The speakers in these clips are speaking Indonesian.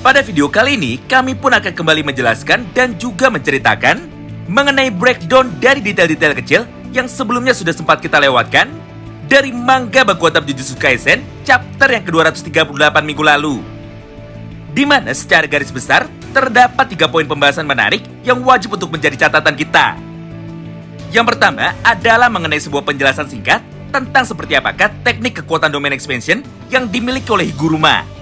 Pada video kali ini, kami pun akan kembali menjelaskan dan juga menceritakan mengenai breakdown dari detail-detail kecil yang sebelumnya sudah sempat kita lewatkan dari manga Baku Atap Jujutsu Kaisen chapter yang ke-238 minggu lalu. Di mana secara garis besar terdapat 3 poin pembahasan menarik yang wajib untuk menjadi catatan kita. Yang pertama adalah mengenai sebuah penjelasan singkat tentang seperti apakah teknik kekuatan domain expansion yang dimiliki oleh Higuruma.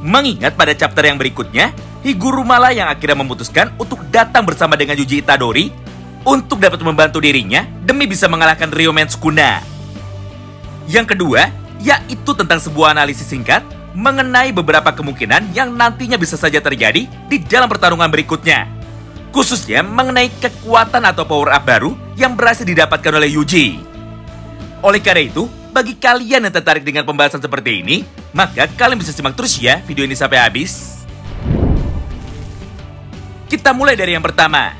Mengingat pada chapter yang berikutnya, Higuruma lah yang akhirnya memutuskan untuk datang bersama dengan Yuji Itadori untuk dapat membantu dirinya demi bisa mengalahkan Ryomen Sukuna. Yang kedua, yaitu tentang sebuah analisis singkat mengenai beberapa kemungkinan yang nantinya bisa saja terjadi di dalam pertarungan berikutnya. Khususnya mengenai kekuatan atau power up baru yang berhasil didapatkan oleh Yuji. Oleh karena itu, bagi kalian yang tertarik dengan pembahasan seperti ini, maka kalian bisa simak terus ya video ini sampai habis. Kita mulai dari yang pertama,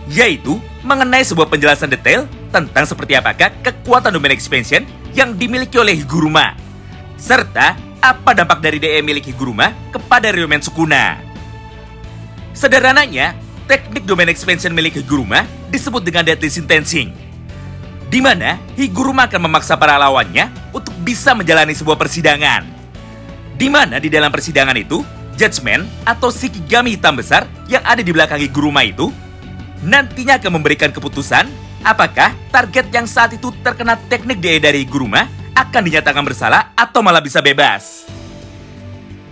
yaitu mengenai sebuah penjelasan detail tentang seperti apakah kekuatan domain expansion yang dimiliki oleh Higuruma, serta apa dampak dari DE milik Higuruma kepada Ryomen Sukuna. Sederhananya, teknik domain expansion milik Higuruma disebut dengan Deadly Sentencing, di mana Higuruma akan memaksa para lawannya untuk bisa menjalani sebuah persidangan. Di mana di dalam persidangan itu, Judgment atau Shikigami hitam besar yang ada di belakang Higuruma itu nantinya akan memberikan keputusan apakah target yang saat itu terkena teknik DE dari Higuruma akan dinyatakan bersalah atau malah bisa bebas.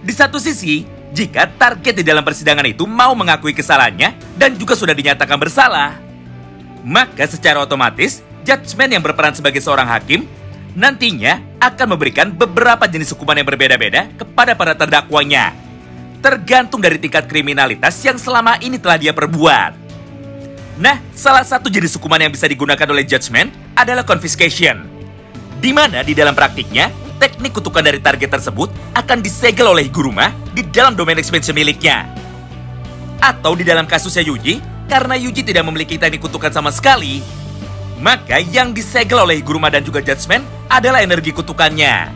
Di satu sisi, jika target di dalam persidangan itu mau mengakui kesalahannya dan juga sudah dinyatakan bersalah, maka secara otomatis Judgment yang berperan sebagai seorang hakim nantinya akan memberikan beberapa jenis hukuman yang berbeda-beda kepada para terdakwanya, tergantung dari tingkat kriminalitas yang selama ini telah dia perbuat. Nah, salah satu jenis hukuman yang bisa digunakan oleh Judgment adalah confiscation, di mana di dalam praktiknya teknik kutukan dari target tersebut akan disegel oleh Higuruma di dalam domain expansion miliknya. Atau di dalam kasusnya Yuji, karena Yuji tidak memiliki teknik kutukan sama sekali, maka yang disegel oleh Higuruma dan juga Judgment adalah energi kutukannya.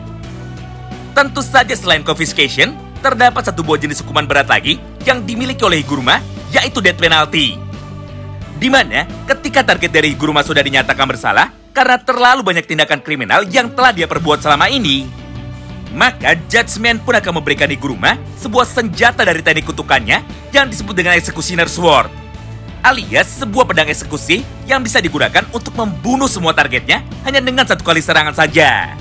Tentu saja selain confiscation, terdapat satu buah jenis hukuman berat lagi yang dimiliki oleh Higuruma, yaitu death penalty. Di mana ketika target dari Higuruma sudah dinyatakan bersalah karena terlalu banyak tindakan kriminal yang telah dia perbuat selama ini, maka Judgment pun akan memberikan Higuruma sebuah senjata dari teknik kutukannya yang disebut dengan Executioner Sword, alias sebuah pedang eksekusi yang bisa digunakan untuk membunuh semua targetnya hanya dengan satu kali serangan saja.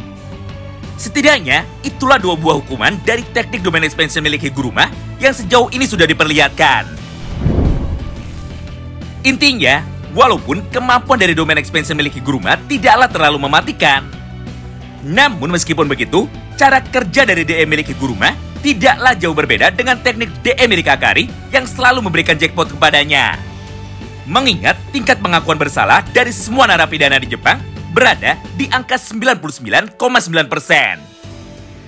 Setidaknya, itulah dua buah hukuman dari teknik domain expansion milik Higuruma yang sejauh ini sudah diperlihatkan. Intinya, walaupun kemampuan dari domain expansion milik Higuruma tidaklah terlalu mematikan, namun meskipun begitu, cara kerja dari DE milik Higuruma tidaklah jauh berbeda dengan teknik DE milik Akari yang selalu memberikan jackpot kepadanya. Mengingat tingkat pengakuan bersalah dari semua narapidana di Jepang berada di angka 99,9%.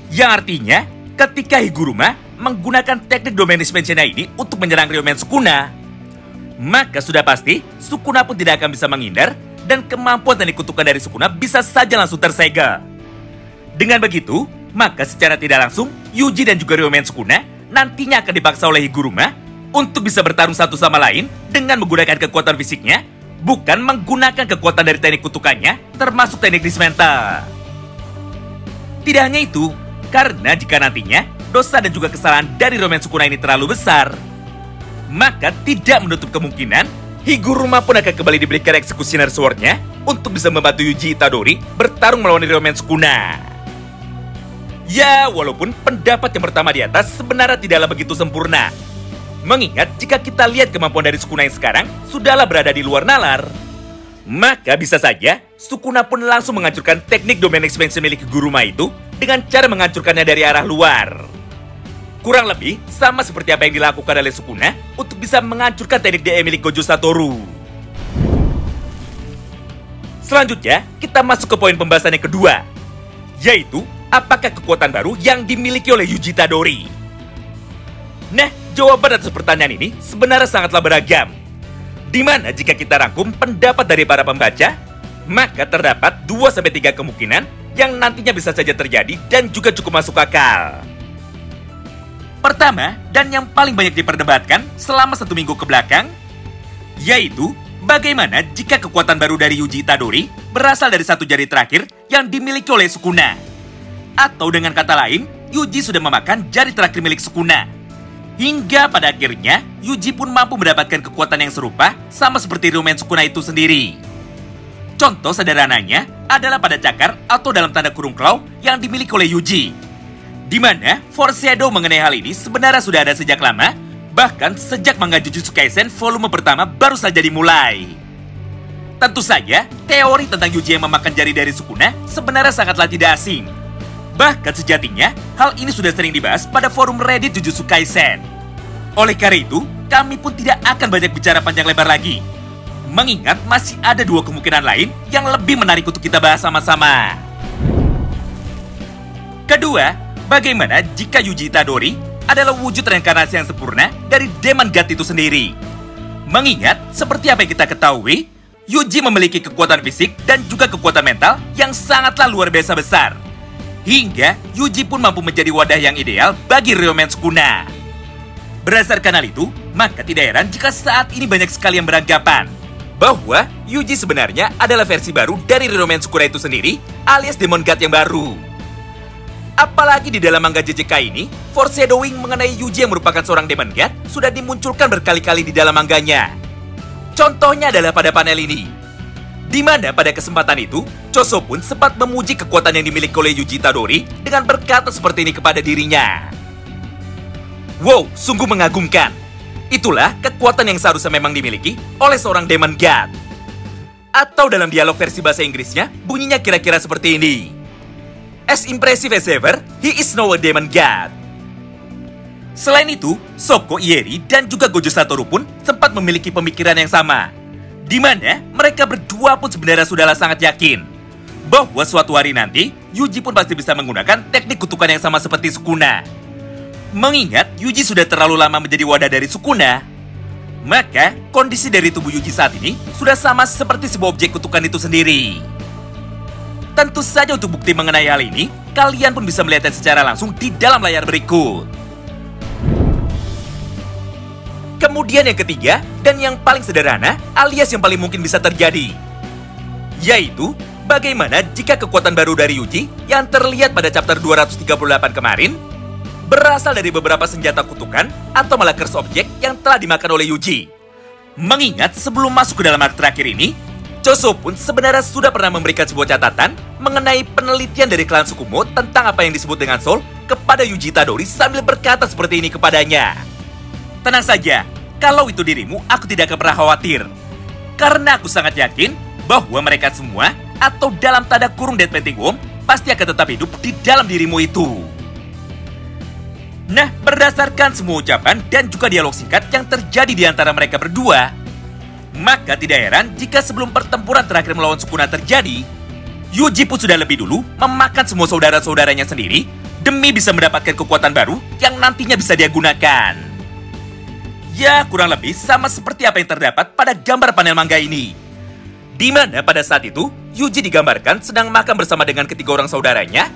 Yang artinya, ketika Higuruma menggunakan teknik domain expansion ini untuk menyerang Ryomen Sukuna, maka sudah pasti Sukuna pun tidak akan bisa menghindar dan kemampuan teknik kutukan dari Sukuna bisa saja langsung tersegel. Dengan begitu, maka secara tidak langsung Yuji dan juga Ryomen Sukuna nantinya akan dipaksa oleh Higuruma untuk bisa bertarung satu sama lain dengan menggunakan kekuatan fisiknya, bukan menggunakan kekuatan dari teknik kutukannya, termasuk teknik dismantle. Tidak hanya itu, karena jika nantinya dosa dan juga kesalahan dari Ryomen Sukuna ini terlalu besar, maka tidak menutup kemungkinan Higuruma pun akan kembali diberikan Executioner Sword-nya untuk bisa membantu Yuji Itadori bertarung melawan Ryomen Sukuna. Ya, walaupun pendapat yang pertama di atas sebenarnya tidaklah begitu sempurna. Mengingat jika kita lihat kemampuan dari Sukuna yang sekarang sudahlah berada di luar nalar, maka bisa saja Sukuna pun langsung menghancurkan teknik domain expansion milik Higuruma itu dengan cara menghancurkannya dari arah luar. Kurang lebih sama seperti apa yang dilakukan oleh Sukuna untuk bisa menghancurkan teknik DE milik Gojo Satoru. Selanjutnya, kita masuk ke poin pembahasan yang kedua, yaitu apakah kekuatan baru yang dimiliki oleh Yuji Itadori. Nah, jawaban atas pertanyaan ini sebenarnya sangatlah beragam. Di mana jika kita rangkum pendapat dari para pembaca, maka terdapat 2-3 kemungkinan yang nantinya bisa saja terjadi dan juga cukup masuk akal. Pertama, dan yang paling banyak diperdebatkan selama 1 minggu ke belakang, yaitu bagaimana jika kekuatan baru dari Yuji Itadori berasal dari satu jari terakhir yang dimiliki oleh Sukuna. Atau dengan kata lain, Yuji sudah memakan jari terakhir milik Sukuna. Hingga pada akhirnya, Yuji pun mampu mendapatkan kekuatan yang serupa sama seperti Ryumen Sukuna itu sendiri. Contoh sederhananya adalah pada cakar atau dalam tanda kurung claw yang dimiliki oleh Yuji. Di mana foreshadow mengenai hal ini sebenarnya sudah ada sejak lama, bahkan sejak manga Jujutsu Kaisen volume pertama baru saja dimulai. Tentu saja, teori tentang Yuji yang memakan jari dari Sukuna sebenarnya sangatlah tidak asing. Bahkan sejatinya, hal ini sudah sering dibahas pada forum Reddit Jujutsu Kaisen. Oleh karena itu, kami pun tidak akan banyak bicara panjang lebar lagi. Mengingat masih ada 2 kemungkinan lain yang lebih menarik untuk kita bahas sama-sama. Kedua, bagaimana jika Yuji Itadori adalah wujud reinkarnasi yang sempurna dari Demon God itu sendiri? Mengingat, seperti apa yang kita ketahui, Yuji memiliki kekuatan fisik dan juga kekuatan mental yang sangatlah luar biasa besar. Hingga Yuji pun mampu menjadi wadah yang ideal bagi Ryumen Sukuna. Berdasarkan hal itu, maka tidak heran jika saat ini banyak sekali yang beranggapan bahwa Yuji sebenarnya adalah versi baru dari Ryumen Sukuna itu sendiri, alias Demon God yang baru. Apalagi di dalam manga JJK ini, foreshadowing mengenai Yuji yang merupakan seorang Demon God sudah dimunculkan berkali-kali di dalam mangganya. Contohnya adalah pada panel ini, di mana pada kesempatan itu, Choso pun sempat memuji kekuatan yang dimiliki oleh Yuji Itadori dengan berkata seperti ini kepada dirinya. Wow, sungguh mengagumkan. Itulah kekuatan yang seharusnya memang dimiliki oleh seorang Demon God. Atau dalam dialog versi bahasa Inggrisnya, bunyinya kira-kira seperti ini. As impressive as ever, he is now a Demon God. Selain itu, Soko Ieri dan juga Gojo Satoru pun sempat memiliki pemikiran yang sama. Di mana mereka berdua pun sebenarnya sudahlah sangat yakin bahwa suatu hari nanti Yuji pun pasti bisa menggunakan teknik kutukan yang sama seperti Sukuna. Mengingat Yuji sudah terlalu lama menjadi wadah dari Sukuna, maka kondisi dari tubuh Yuji saat ini sudah sama seperti sebuah objek kutukan itu sendiri. Tentu saja untuk bukti mengenai hal ini, kalian pun bisa melihatnya secara langsung di dalam layar berikut. Kemudian yang ketiga, dan yang paling sederhana, alias yang paling mungkin bisa terjadi, yaitu bagaimana jika kekuatan baru dari Yuji yang terlihat pada chapter 238 kemarin berasal dari beberapa senjata kutukan atau malah curse object yang telah dimakan oleh Yuji. Mengingat sebelum masuk ke dalam arc terakhir ini, Choso pun sebenarnya sudah pernah memberikan sebuah catatan mengenai penelitian dari klan Tsukumo tentang apa yang disebut dengan soul kepada Yuji Itadori sambil berkata seperti ini kepadanya. Tenang saja, kalau itu dirimu, aku tidak akan pernah khawatir. Karena aku sangat yakin bahwa mereka semua, atau dalam tanda kurung Dead Painting Worm, pasti akan tetap hidup di dalam dirimu itu. Nah, berdasarkan semua ucapan dan juga dialog singkat yang terjadi di antara mereka berdua, maka tidak heran jika sebelum pertempuran terakhir melawan Sukuna terjadi, Yuji pun sudah lebih dulu memakan semua saudara-saudaranya sendiri demi bisa mendapatkan kekuatan baru yang nantinya bisa dia gunakan. Ya, kurang lebih sama seperti apa yang terdapat pada gambar panel manga ini. Di mana pada saat itu, Yuji digambarkan sedang makan bersama dengan ketiga orang saudaranya.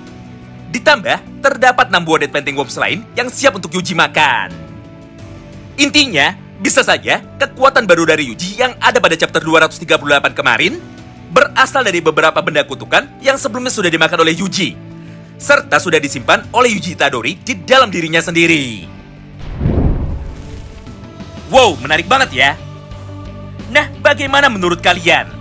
Ditambah, terdapat 6 buah Dead Painting Worms lain yang siap untuk Yuji makan. Intinya, bisa saja kekuatan baru dari Yuji yang ada pada chapter 238 kemarin berasal dari beberapa benda kutukan yang sebelumnya sudah dimakan oleh Yuji, serta sudah disimpan oleh Yuji Itadori di dalam dirinya sendiri. Wow, menarik banget ya. Nah, bagaimana menurut kalian?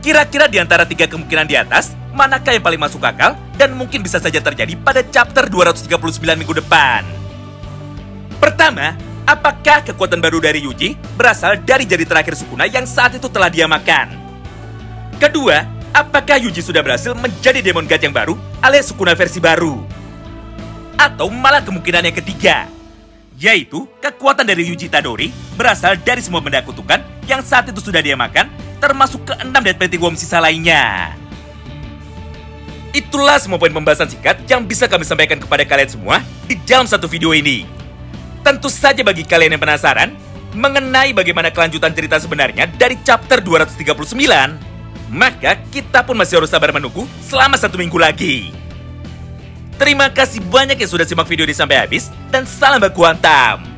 Kira-kira di antara 3 kemungkinan di atas, manakah yang paling masuk akal dan mungkin bisa saja terjadi pada chapter 239 minggu depan? Pertama, apakah kekuatan baru dari Yuji berasal dari jari terakhir Sukuna yang saat itu telah dia makan? Kedua, apakah Yuji sudah berhasil menjadi Demon God yang baru alias Sukuna versi baru? Atau malah kemungkinan yang ketiga, yaitu kekuatan dari Yuji Itadori berasal dari semua benda kutukan yang saat itu sudah dia makan, termasuk ke-6 Dead Painting Worm sisa lainnya. Itulah semua poin pembahasan singkat yang bisa kami sampaikan kepada kalian semua di dalam satu video ini. Tentu saja bagi kalian yang penasaran mengenai bagaimana kelanjutan cerita sebenarnya dari chapter 239, maka kita pun masih harus sabar menunggu selama 1 minggu lagi. Terima kasih banyak yang sudah simak video ini sampai habis, dan salam baku hantam!